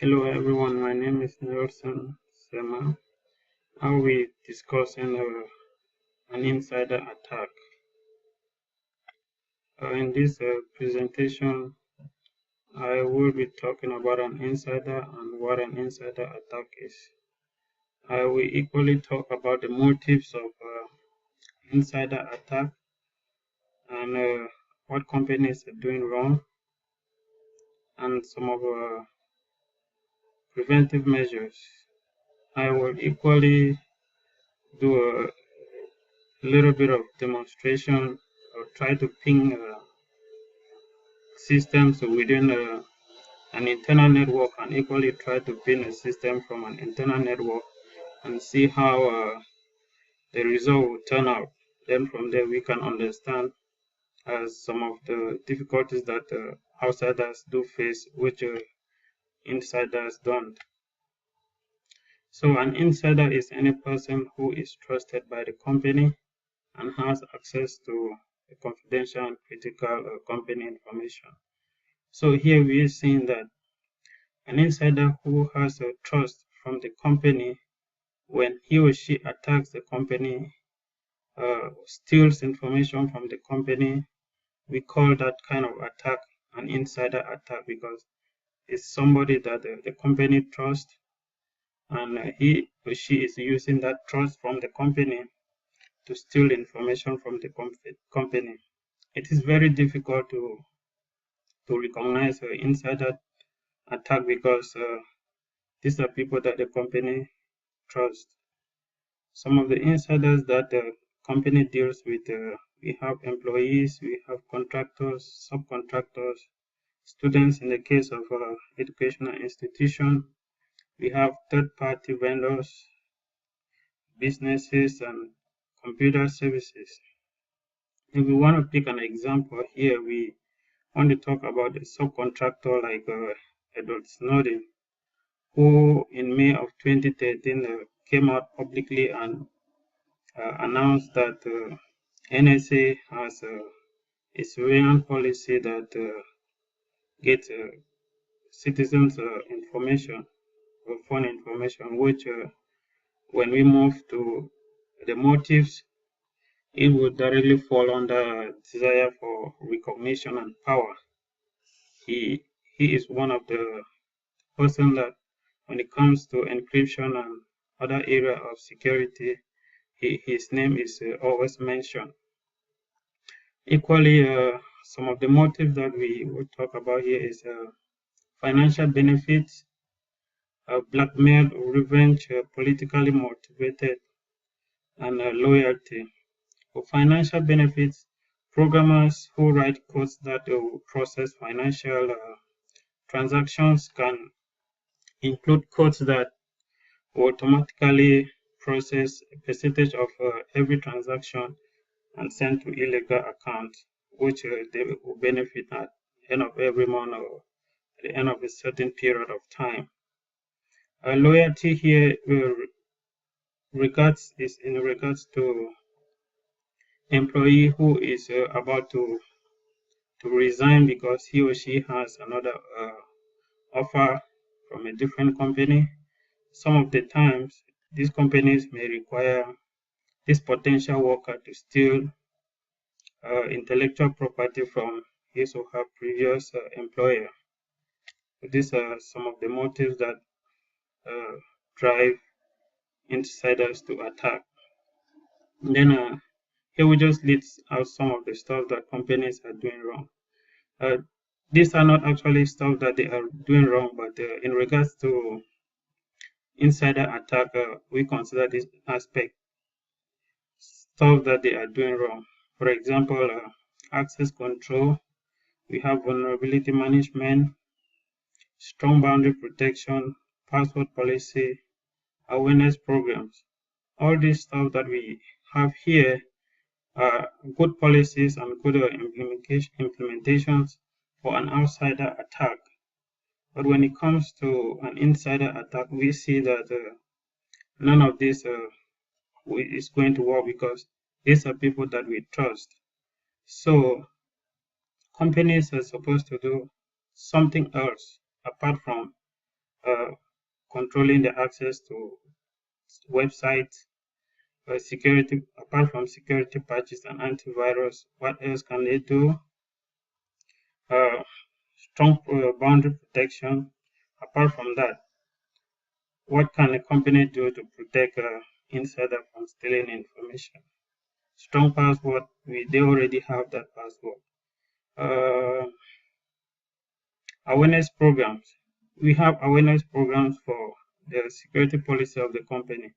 Hello everyone, my name is Sema. I will be discussing an insider attack. In this presentation, I will be talking about an insider and what an insider attack is. I will equally talk about the motives of insider attack and what companies are doing wrong and some of preventive measures. I will equally do a little bit of demonstration or try to ping systems within an internal network and equally try to pin a system from an internal network and see how the result will turn out. Then from there we can understand some of the difficulties that outsiders do face, which insiders don't. So an insider is any person who is trusted by the company and has access to confidential and critical company information. So here we are seeing that an insider who has a trust from the company, when he or she attacks the company, steals information from the company, we call that kind of attack an insider attack because it's somebody that the company trusts and he or she is using that trust from the company to steal information from the company. It is very difficult to recognize an insider attack because these are people that the company trusts. Some of the insiders that the company deals with, we have employees, we have contractors, subcontractors, students in the case of educational institution, we have third-party vendors, businesses, and computer services. If we want to pick an example here, we want to talk about a subcontractor like Edward Snowden, who in May of 2013 came out publicly and announced that NSA has a surveillance policy that gets citizens' information or phone information, which when we move to the motives, it would directly fall under desire for recognition and power. He is one of the person that when it comes to encryption and other area of security, his name is always mentioned. Equally, some of the motives that we will talk about here is financial benefits, blackmail, revenge, politically motivated, and loyalty. For financial benefits, programmers who write codes that will process financial transactions can include codes that will automatically process a percentage of every transaction and send to illegal accounts, which they will benefit at the end of every month or at the end of a certain period of time. Loyalty here is in regards to employee who is about to resign because he or she has another offer from a different company. Some of the times, these companies may require this potential worker to steal intellectual property from his or her previous employer. These are some of the motives that drive insiders to attack. And then here we just list out some of the stuff that companies are doing wrong. These are not actually stuff that they are doing wrong, but in regards to insider attack, we consider this aspect stuff that they are doing wrong. For example, access control, we have vulnerability management, strong boundary protection, password policy, awareness programs. All this stuff that we have here are good policies and good implementations for an outsider attack. But when it comes to an insider attack, we see that none of this is going to work because these are people that we trust. So companies are supposed to do something else apart from controlling the access to websites, security. Apart from security patches and antivirus, what else can they do? Strong boundary protection. Apart from that, what can a company do to protect insider from stealing information? Strong password. They already have that password. Awareness programs. We have awareness programs for the security policy of the company.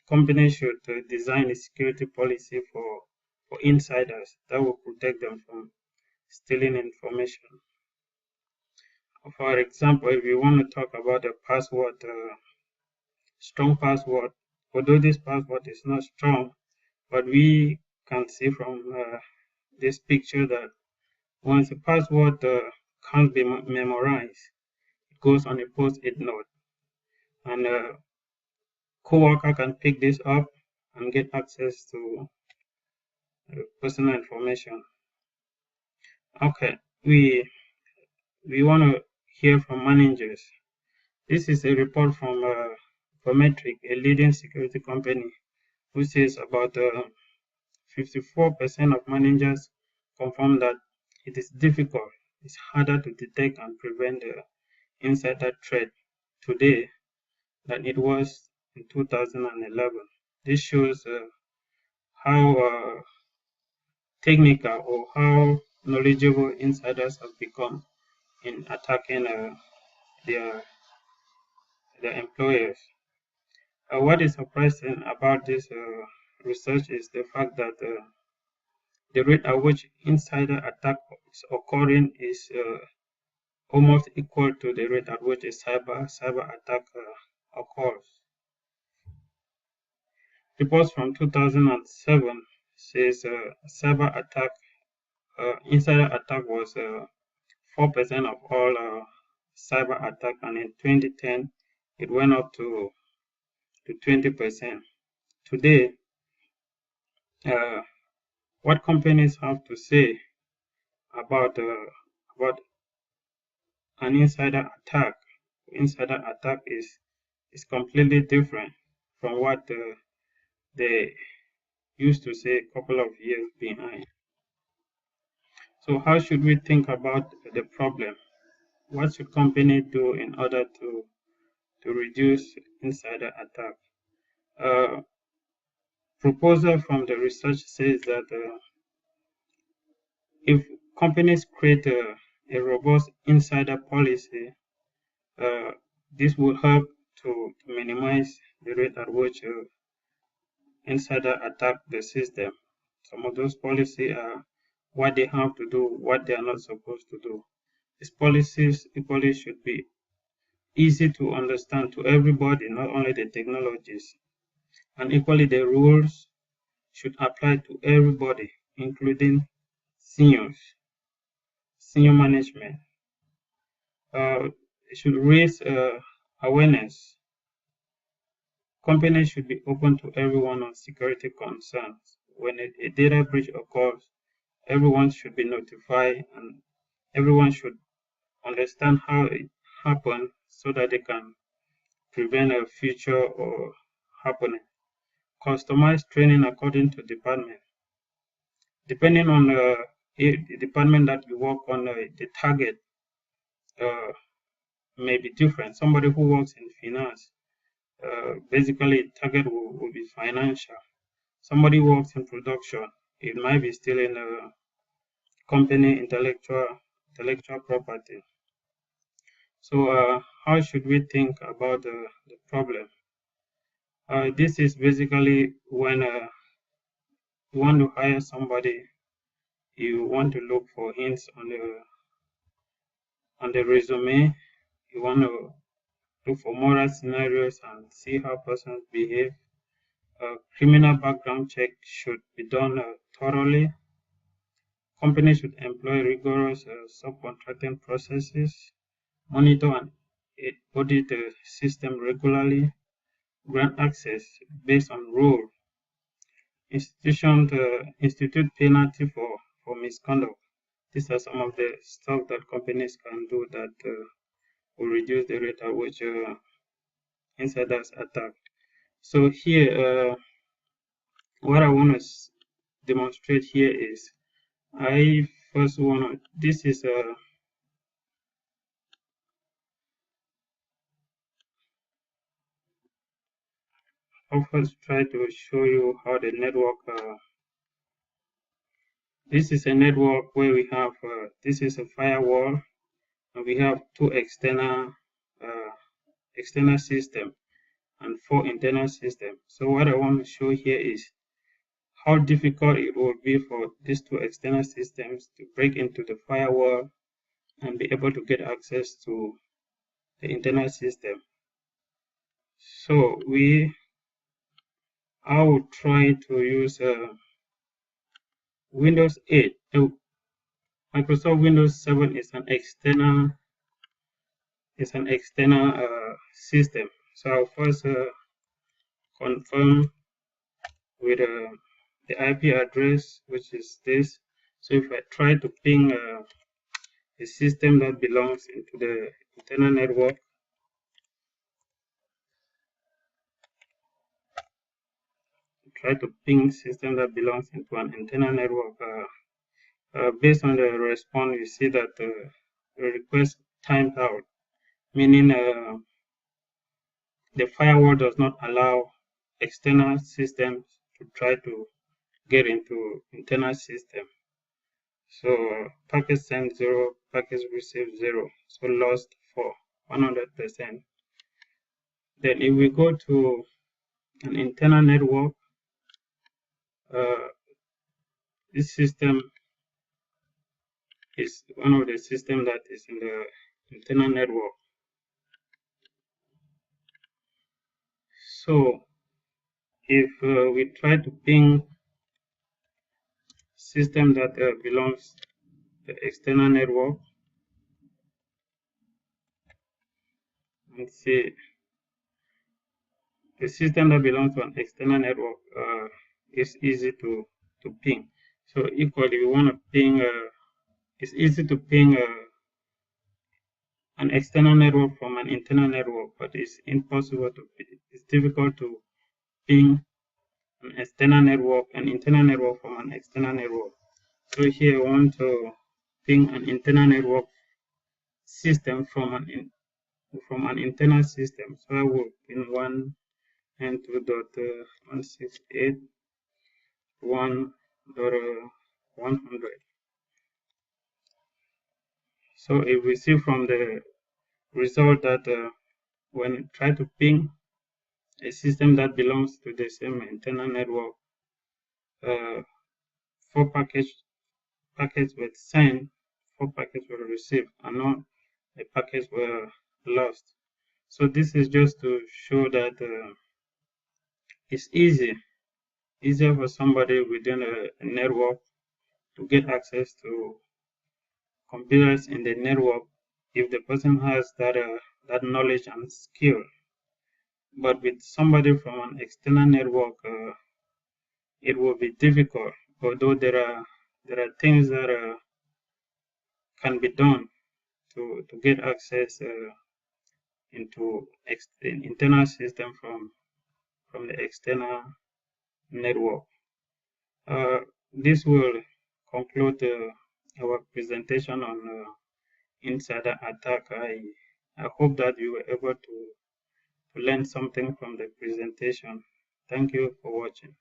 Company should design a security policy for insiders that will protect them from stealing information. For example, if you want to talk about a password, strong password, although this password is not strong, but we can see from this picture that once a password can't be memorized, it goes on a post-it note, and a coworker can pick this up and get access to personal information. Okay, we want to hear from managers. This is a report from Prometric, a leading security company, who says about 54% of managers confirm that it is difficult, it's harder to detect and prevent the insider threat today than it was in 2011. This shows how technical or how knowledgeable insiders have become in attacking their employers. What is surprising about this research is the fact that the rate at which insider attack is occurring is almost equal to the rate at which a cyber attack occurs. Reports from 2007 says cyber attack, insider attack was 4% of all cyber attack, and in 2010 it went up to 20%. Today, what companies have to say about an insider attack? Insider attack is completely different from what they used to say a couple of years behind. So how should we think about the problem? What should companies do in order to reduce insider attack? Proposal from the research says that if companies create a robust insider policy, this will help to minimize the rate at which insider attack the system. Some of those policies are what they have to do, what they are not supposed to do. These policies equally should be easy to understand to everybody, not only the technologists. And equally, the rules should apply to everybody, including senior management. It should raise awareness. Companies should be open to everyone on security concerns. When a data breach occurs, everyone should be notified and everyone should understand how it happened so that they can prevent a future or happening. Customized training according to department. Depending on the department that you work on, the target may be different. Somebody who works in finance, basically target will be financial. Somebody who works in production, it might be still in a company intellectual property. So how should we think about the problem? This is basically when you want to hire somebody, you want to look for hints on the resume. You want to look for moral scenarios and see how persons behave. Criminal background check should be done thoroughly. Companies should employ rigorous subcontracting processes, monitor and audit the system regularly, grant access based on rule, institute penalty for misconduct. These are some of the stuff that companies can do that will reduce the rate at which insiders attack. So here, what I want to demonstrate here is I first want to, this is I'll first try to show you how the network, this is a network where we have, this is a firewall, and we have two external system and 4 internal systems. So what I want to show here is how difficult it will be for these 2 external systems to break into the firewall and be able to get access to the internal system. So I will try to use Windows 8. Microsoft Windows 7 is an external system. So I'll first confirm with the IP address, which is this. So if I try to ping a system that belongs into the internal network, try to ping system that belongs into an internal network, based on the response, you see that the request timed out, meaning the firewall does not allow external systems to try to get into internal system. So packet sent 0, packet received 0, so lost for 100%. Then if we go to an internal network, this system is one of the systems that is in the internal network. So if we try to ping system that belongs to the external network, and see the system that belongs to an external network is easy to ping. So equally, we want to ping. It's easy to ping an external network from an internal network, but it's impossible to. It's difficult to ping an internal network from an external network. So here I want to ping an internal network system from an internal system. So I will pin 1 and 2.168.1.100. So if we see from the result that when you try to ping a system that belongs to the same internal network, 4 packets were sent, 4 packets were received, and not the packets were lost. So this is just to show that it's easier for somebody within a network to get access to computers in the network if the person has that knowledge and skill. But with somebody from an external network, it will be difficult. Although there are things that can be done to get access into internal system from the external network. This will conclude our presentation on insider attack. I hope that you were able to learn something from the presentation. Thank you for watching.